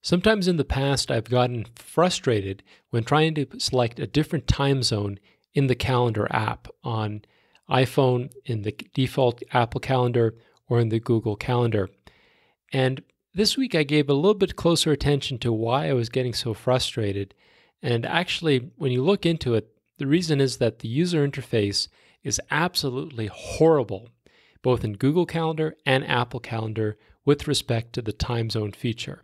Sometimes in the past, I've gotten frustrated when trying to select a different time zone in the calendar app on iPhone, in the default Apple Calendar, or in the Google Calendar. And this week, I gave a little bit closer attention to why I was getting so frustrated. And actually, when you look into it, the reason is that the user interface is absolutely horrible, both in Google Calendar and Apple Calendar, with respect to the time zone feature.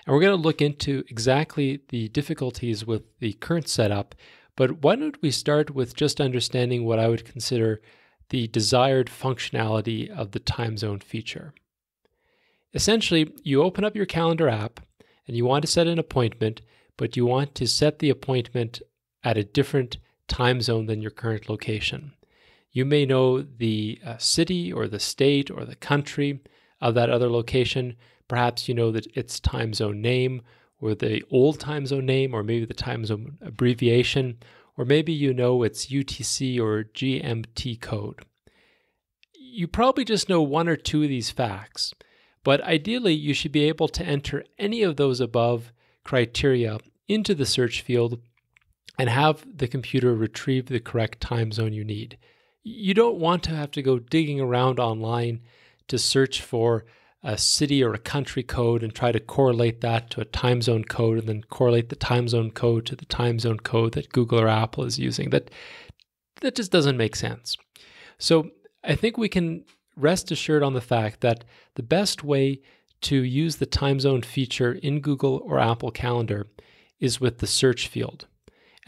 And we're going to look into exactly the difficulties with the current setup, but why don't we start with just understanding what I would consider the desired functionality of the time zone feature. Essentially, you open up your calendar app and you want to set an appointment, but you want to set the appointment at a different time zone than your current location. You may know the city or the state or the country of that other location. Perhaps you know that its time zone name or the old time zone name, or maybe the time zone abbreviation, or maybe you know its UTC or GMT code. You probably just know one or two of these facts, but ideally you should be able to enter any of those above criteria into the search field and have the computer retrieve the correct time zone you need. You don't want to have to go digging around online to search for a city or a country code and try to correlate that to a time zone code and then correlate the time zone code to the time zone code that Google or Apple is using. That just doesn't make sense. So I think we can rest assured on the fact that the best way to use the time zone feature in Google or Apple Calendar is with the search field.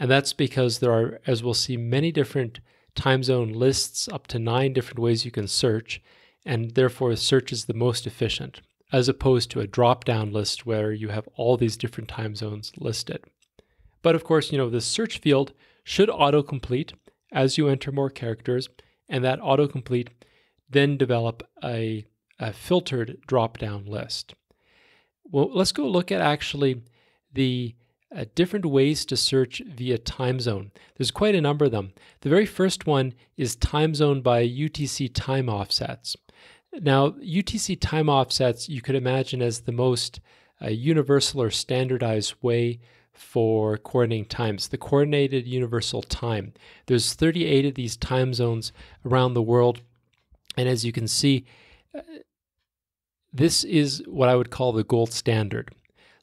And that's because there are, as we'll see, many different time zone lists, up to 9 different ways you can search, and therefore search is the most efficient, as opposed to a drop-down list where you have all these different time zones listed. But of course, the search field should autocomplete as you enter more characters, and that autocomplete then develop a filtered drop-down list. Well, let's go look at actually the different ways to search via time zone. There's quite a number of them. The very first one is time zone by UTC time offsets. Now, UTC time offsets you could imagine as the most universal or standardized way for coordinating times, the Coordinated Universal Time. There's 38 of these time zones around the world, and as you can see, this is what I would call the gold standard.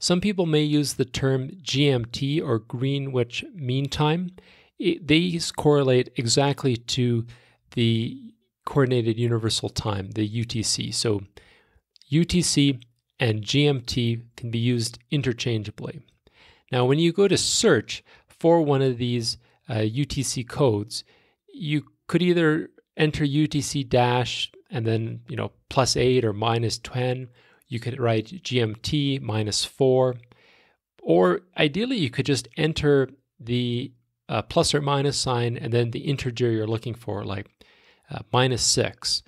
Some people may use the term GMT or Greenwich Mean Time. These correlate exactly to the Coordinated Universal Time, the UTC. So UTC and GMT can be used interchangeably. Now, when you go to search for one of these UTC codes, you could either enter UTC dash and then +8 or -10. You could write GMT -4, or ideally you could just enter the plus or minus sign and then the integer you're looking for, like -6,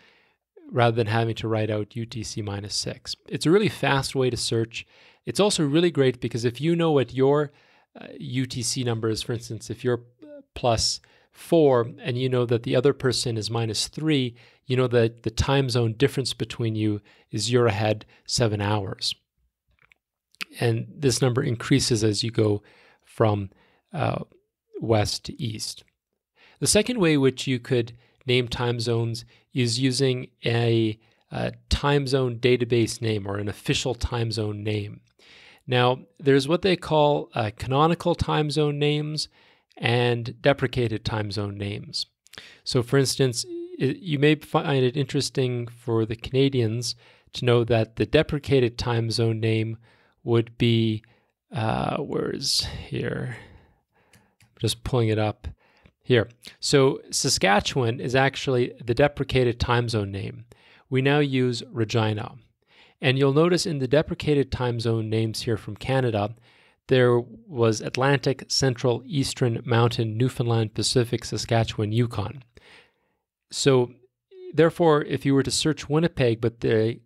rather than having to write out UTC -6. It's a really fast way to search. It's also really great because if you know what your UTC number is, for instance, if you're +4 and you know that the other person is -3, you know that the time zone difference between you is you're ahead 7 hours. And this number increases as you go from west to east. The second way which you could name time zones is using a time zone database name or an official time zone name. Now, there's what they call canonical time zone names and deprecated time zone names. So for instance, you may find it interesting for the Canadians to know that the deprecated time zone name would be, where's here? I'm just pulling it up here. So Saskatchewan is actually the deprecated time zone name. We now use Regina. And you'll notice in the deprecated time zone names here from Canada, there was Atlantic, Central, Eastern, Mountain, Newfoundland, Pacific, Saskatchewan, Yukon. So therefore, if you were to search Winnipeg, but the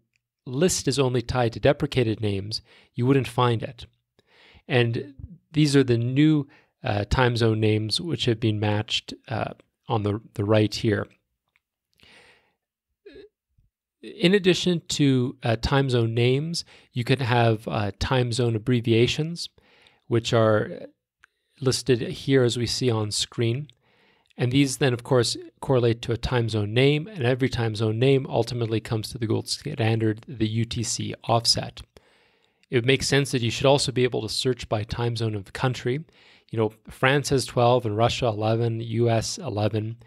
list is only tied to deprecated names, you wouldn't find it. And these are the new time zone names which have been matched on the right here. In addition to time zone names, you can have time zone abbreviations, which are listed here as we see on screen. And these then, of course, correlate to a time zone name, and every time zone name ultimately comes to the gold standard, the UTC offset. It makes sense that you should also be able to search by time zone of country. You know, France has 12 and Russia 11, US 11,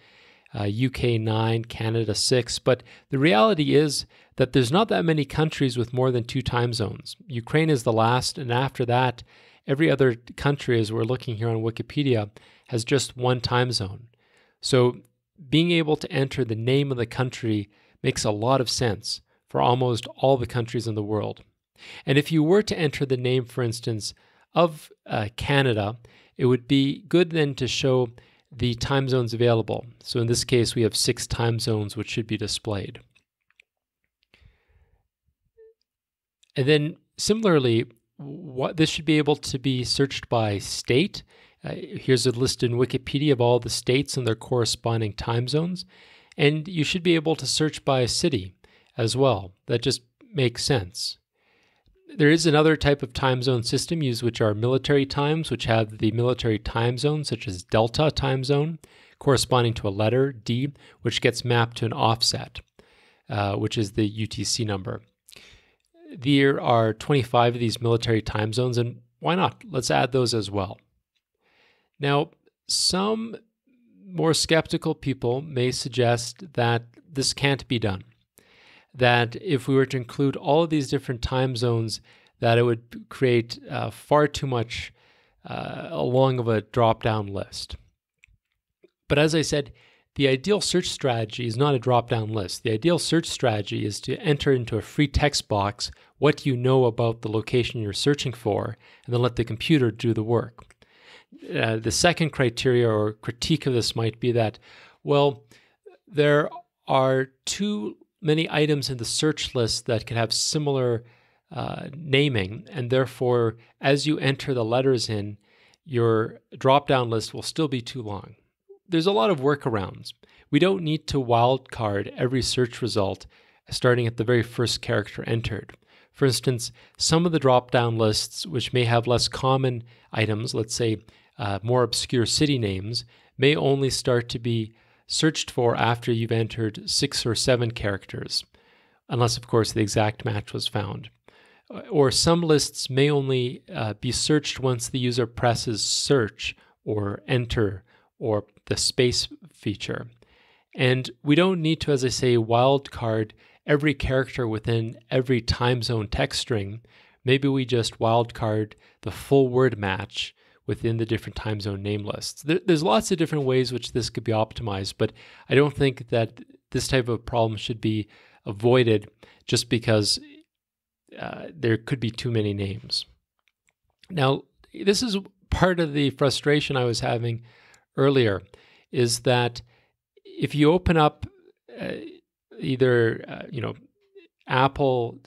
UK 9, Canada 6. But the reality is that there's not that many countries with more than 2 time zones. Ukraine is the last, and after that, every other country, as we're looking here on Wikipedia, has just 1 time zone. So being able to enter the name of the country makes a lot of sense for almost all the countries in the world. And if you were to enter the name, for instance, of Canada, it would be good then to show the time zones available. So in this case, we have 6 time zones which should be displayed. And then similarly, this should be able to be searched by state. Here's a list in Wikipedia of all the states and their corresponding time zones. And you should be able to search by city as well. That just makes sense. There is another type of time zone system used, which are military times, which have the military time zone, such as Delta time zone, corresponding to a letter, D, which gets mapped to an offset, which is the UTC number. There are 25 of these military time zones, and why not? Let's add those as well. Now, some more skeptical people may suggest that this can't be done, that if we were to include all of these different time zones, that it would create far too much long of a drop-down list. But as I said, the ideal search strategy is not a drop-down list. The ideal search strategy is to enter into a free text box what you know about the location you're searching for, and then let the computer do the work. The second criteria or critique of this might be that, well, there are too many items in the search list that can have similar naming, and therefore, as you enter the letters in, your drop-down list will still be too long. There's a lot of workarounds. We don't need to wildcard every search result starting at the very first character entered. For instance, some of the drop-down lists, which may have less common items, let's say more obscure city names, may only start to be searched for after you've entered 6 or 7 characters, unless, of course, the exact match was found. Or some lists may only be searched once the user presses search or enter or the space feature. And we don't need to, as I say, wildcard every character within every time zone text string. Maybe we just wildcard the full word match within the different time zone name lists. There's lots of different ways which this could be optimized, but I don't think that this type of problem should be avoided just because there could be too many names. Now, this is part of the frustration I was having earlier, is that if you open up either Apple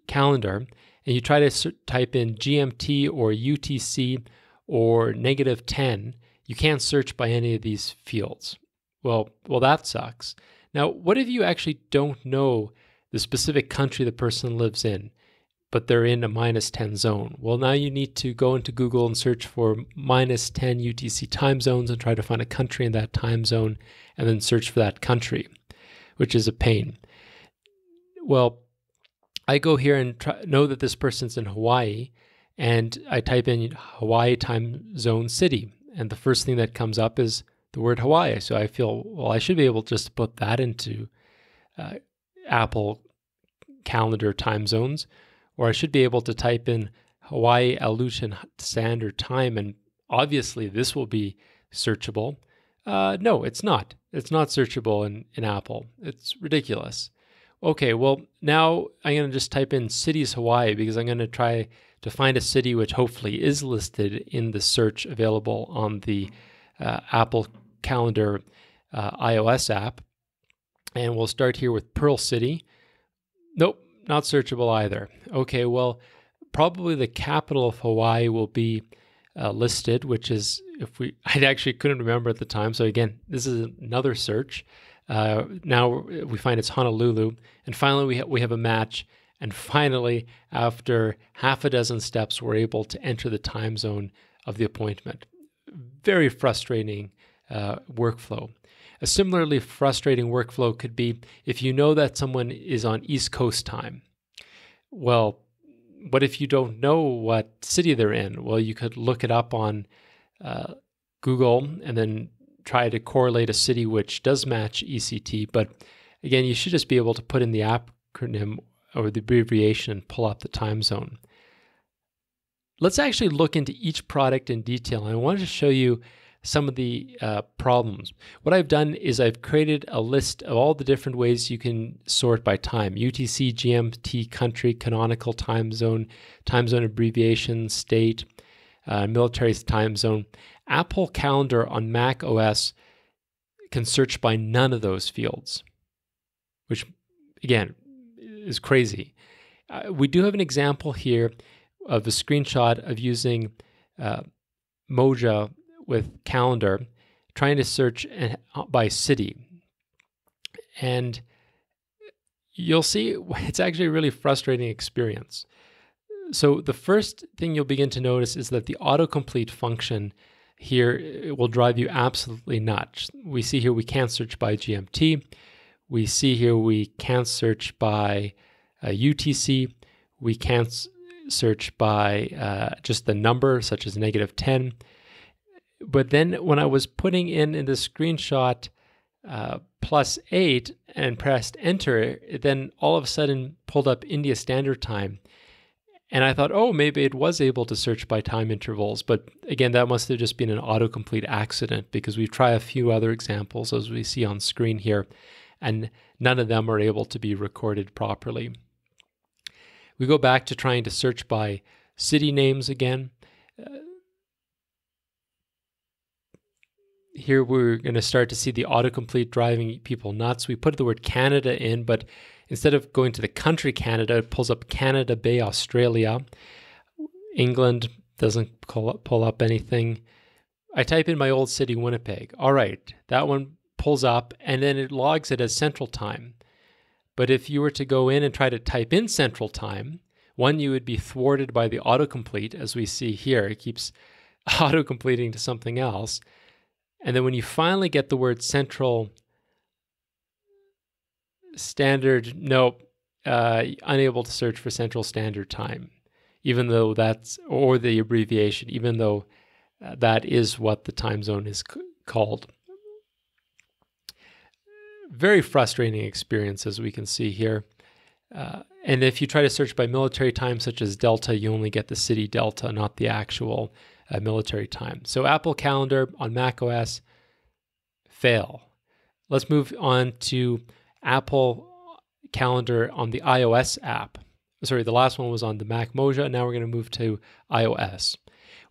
Calendar and you try to type in GMT or UTC or -10, you can't search by any of these fields. Well, that sucks. Now, what if you actually don't know the specific country the person lives in, but they're in a -10 zone? Well, now you need to go into Google and search for -10 UTC time zones and try to find a country in that time zone and then search for that country, which is a pain. Well, I go here and know that this person's in Hawaii, and I type in Hawaii time zone city, and the first thing that comes up is the word Hawaii. So I feel, well, I should be able just to put that into Apple Calendar time zones, or I should be able to type in Hawaii Aleutian Standard Time, and obviously this will be searchable. No, it's not. It's not searchable in Apple. It's ridiculous. Okay, well, now I'm going to just type in cities Hawaii because I'm going to try to find a city which hopefully is listed in the search available on the Apple Calendar iOS app. And we'll start here with Pearl City. Nope, not searchable either. Okay, well, probably the capital of Hawaii will be listed, which is, I actually couldn't remember at the time. So again, this is another search. Now we find it's Honolulu. And finally, we have a match. And finally, after half a dozen steps, we're able to enter the time zone of the appointment. Very frustrating workflow. A similarly frustrating workflow could be if you know that someone is on East Coast time. Well, what if you don't know what city they're in? Well, you could look it up on Google and then try to correlate a city which does match ECT. But again, you should just be able to put in the acronym or the abbreviation and pull up the time zone. Let's actually look into each product in detail. I wanted to show you some of the problems. What I've done is I've created a list of all the different ways you can sort by time: UTC, GMT, country, canonical time zone abbreviation, state, military time zone. Apple Calendar on Mac OS can search by none of those fields, which again is crazy. We do have an example here of a screenshot of using Moja with Calendar, trying to search by city. And you'll see it's actually a really frustrating experience. So the first thing you'll begin to notice is that the autocomplete function here will drive you absolutely nuts. We see here we can't search by GMT. We see here we can't search by UTC. We can't search by just the number, such as -10. But then when I was putting in the screenshot +8 and pressed enter, it then all of a sudden pulled up India Standard Time. And I thought, oh, maybe it was able to search by time intervals. But again, that must have just been an autocomplete accident, because we've tried a few other examples, as we see on screen here, and none of them are able to be recorded properly. We go back to trying to search by city names again. Here we're going to start to see the autocomplete driving people nuts. We put the word Canada in, but instead of going to the country Canada, it pulls up Canada Bay, Australia. England doesn't pull up anything. I type in my old city, Winnipeg. All right, that one pulls up, and then it logs it as Central Time. But if you were to go in and try to type in Central Time, one, you would be thwarted by the autocomplete, as we see here. It keeps autocompleting to something else. And then when you finally get the word Central Standard, nope, unable to search for Central Standard Time, even though that's, or the abbreviation, even though that is what the time zone is called. Very frustrating experience, as we can see here. And if you try to search by military time, such as Delta, you only get the city Delta, not the actual military time. So Apple Calendar on Mac OS, fail. Let's move on to Apple Calendar on the iOS app. Sorry, the last one was on the Mac Moja. Now we're going to move to iOS.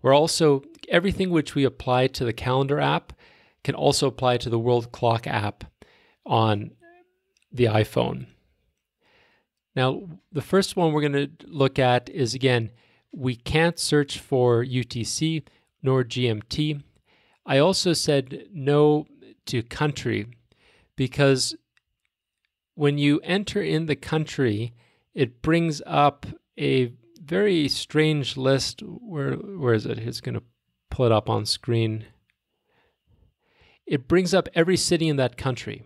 We're also, everything which we apply to the Calendar app can also apply to the World Clock app on the iPhone. Now, the first one we're going to look at is, again, we can't search for UTC nor GMT. I also said no to country, because when you enter in the country, it brings up a very strange list. Where is it? It's going to pull it up on screen. It brings up every city in that country,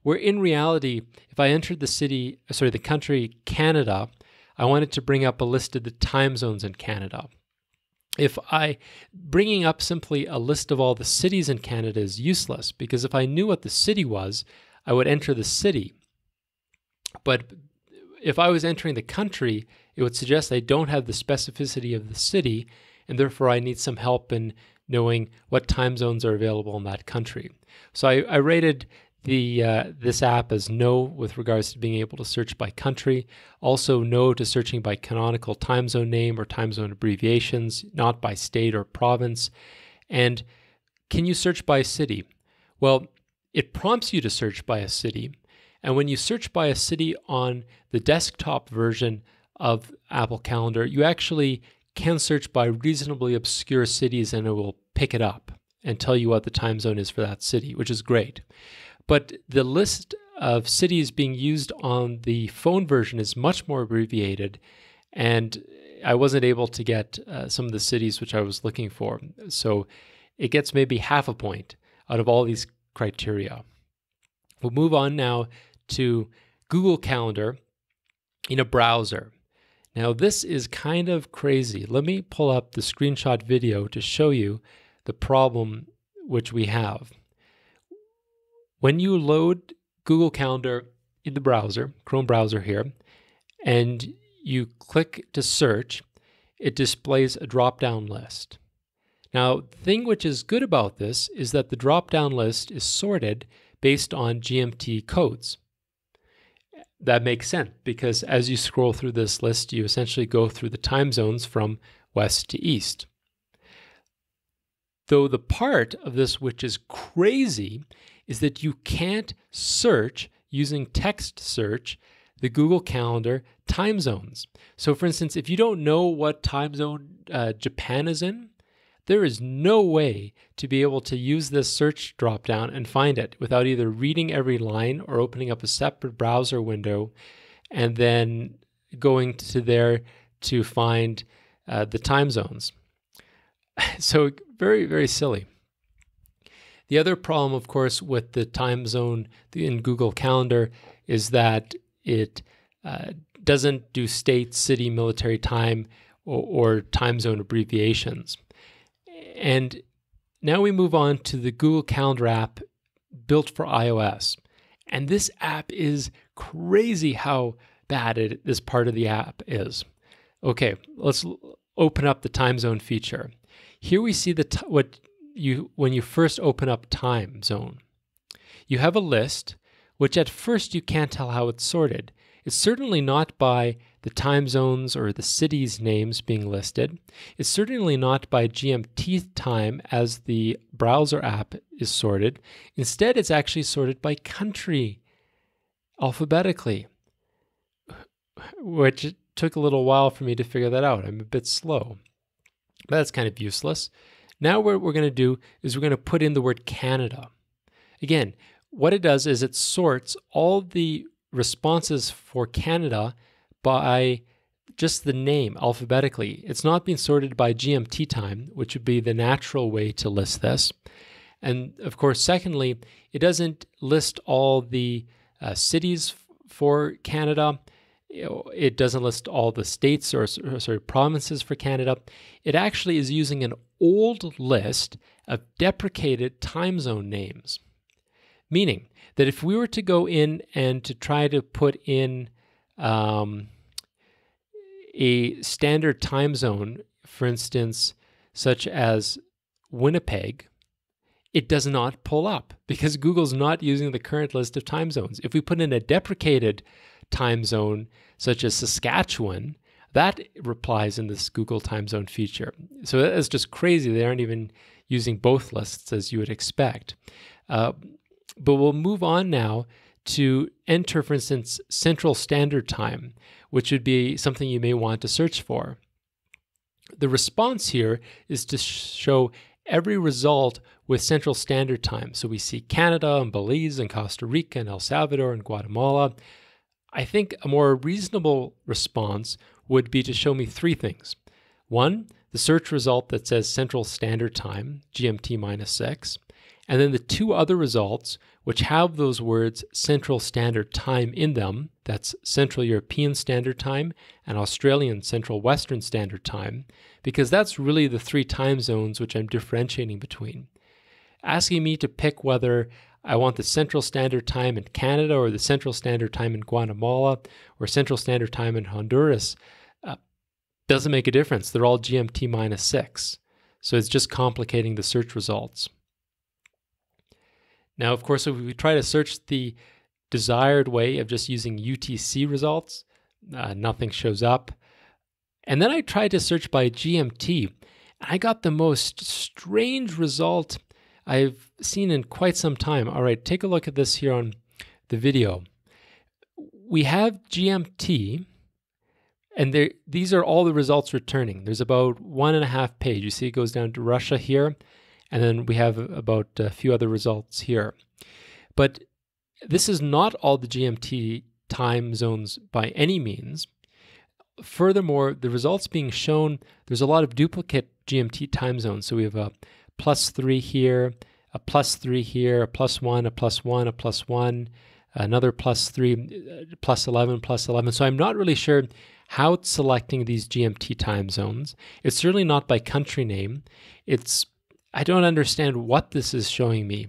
where in reality, if I entered the country Canada, I wanted to bring up a list of the time zones in Canada. Bringing up simply a list of all the cities in Canada is useless, because if I knew what the city was, I would enter the city. But if I was entering the country, it would suggest I don't have the specificity of the city, and therefore I need some help in knowing what time zones are available in that country. So I rated this app as no with regards to being able to search by country. Also no to searching by canonical time zone name or time zone abbreviations, not by state or province. And can you search by city? Well, it prompts you to search by a city. And when you search by a city on the desktop version of Apple Calendar, you actually can search by reasonably obscure cities, and it will pick it up and tell you what the time zone is for that city, which is great. But the list of cities being used on the phone version is much more abbreviated, and I wasn't able to get some of the cities which I was looking for. So it gets maybe half a point out of all these criteria. We'll move on now to Google Calendar in a browser. Now this is kind of crazy. Let me pull up the screenshot video to show you the problem which we have. When you load Google Calendar in the browser, Chrome browser here, and you click to search, it displays a drop-down list. Now, the thing which is good about this is that the drop-down list is sorted based on GMT codes. That makes sense because as you scroll through this list, you essentially go through the time zones from west to east. Though the part of this which is crazy is that you can't search using text search the Google Calendar time zones. So for instance, if you don't know what time zone Japan is in, there is no way to be able to use this search dropdown and find it without either reading every line or opening up a separate browser window and then going to there to find the time zones. So very, very silly. The other problem, of course, with the time zone in Google Calendar is that it doesn't do state, city, military time, or time zone abbreviations. And now we move on to the Google Calendar app built for iOS. And this app is crazy how bad this part of the app is. Okay, let's open up the time zone feature. Here we see when you first open up time zone. You have a list, which at first you can't tell how it's sorted. It's certainly not by the time zones or the cities' names being listed. It's certainly not by GMT time as the browser app is sorted. Instead, it's actually sorted by country alphabetically, which took a little while for me to figure that out. I'm a bit slow, but that's kind of useless. Now what we're going to do is we're going to put in the word Canada. Again, what it does is it sorts all the responses for Canada by just the name alphabetically. It's not being sorted by GMT time, which would be the natural way to list this. And of course, secondly, it doesn't list all the cities for Canada. It doesn't list all the states or provinces for Canada. It actually is using an old list of deprecated time zone names. Meaning that if we were to go in and to try to put in a standard time zone, for instance, such as Winnipeg, it does not pull up because Google's not using the current list of time zones. If we put in a deprecated time zone, such as Saskatchewan, that replies in this Google time zone feature. So it's just crazy. They aren't even using both lists as you would expect. But we'll move on now to enter, for instance, Central Standard Time, which would be something you may want to search for. The response here is to show every result with Central Standard Time. So we see Canada and Belize and Costa Rica and El Salvador and Guatemala. I think a more reasonable response would be to show me three things. One, the search result that says Central Standard Time, GMT -6. And then the two other results, which have those words Central Standard Time in them, that's Central European Standard Time and Australian Central Western Standard Time, because that's really the three time zones which I'm differentiating between. Asking me to pick whether I want the Central Standard Time in Canada or the Central Standard Time in Guatemala or Central Standard Time in Honduras doesn't make a difference. They're all GMT -6. So it's just complicating the search results. Now, of course, if we try to search the desired way of just using UTC results, nothing shows up. And then I tried to search by GMT, and I got the most strange result I've seen in quite some time. All right, take a look at this here on the video. We have GMT, and these are all the results returning. There's about 1.5 pages. You see it goes down to Russia here. And then we have about a few other results here. But This is not all the GMT time zones by any means. Furthermore, the results being shown, there's a lot of duplicate GMT time zones. So we have a +3 here, a +3 here, a +1, a +1, a +1, another +3, +11, +11. So I'm not really sure how it's selecting these GMT time zones. It's certainly not by country name. I don't understand what this is showing me.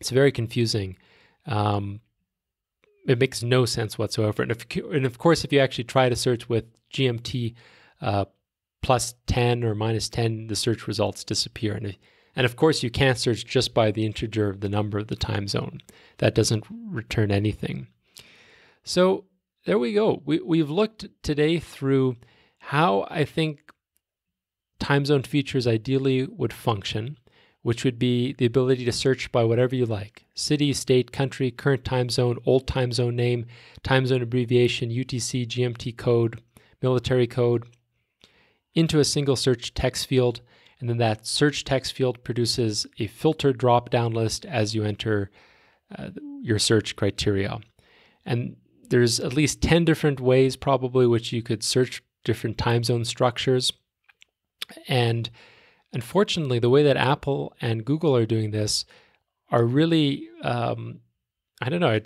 It's very confusing. It makes no sense whatsoever. And of course, if you actually try to search with GMT +10 or -10, the search results disappear. And of course, you can't search just by the integer of the number of the time zone. That doesn't return anything. So there we go. We've looked today through how I think time zone features ideally would function, which would be the ability to search by whatever you like: city, state, country, current time zone, old time zone name, time zone abbreviation, UTC, GMT code, military code, into a single search text field. And then that search text field produces a filter drop-down list as you enter your search criteria. And there's at least 10 different ways probably which you could search different time zone structures. And unfortunately, the way that Apple and Google are doing this are really, I don't know,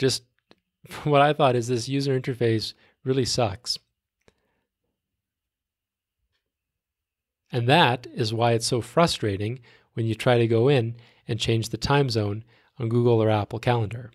what I thought is this user interface really sucks. And that is why it's so frustrating when you try to go in and change the time zone on Google or Apple Calendar.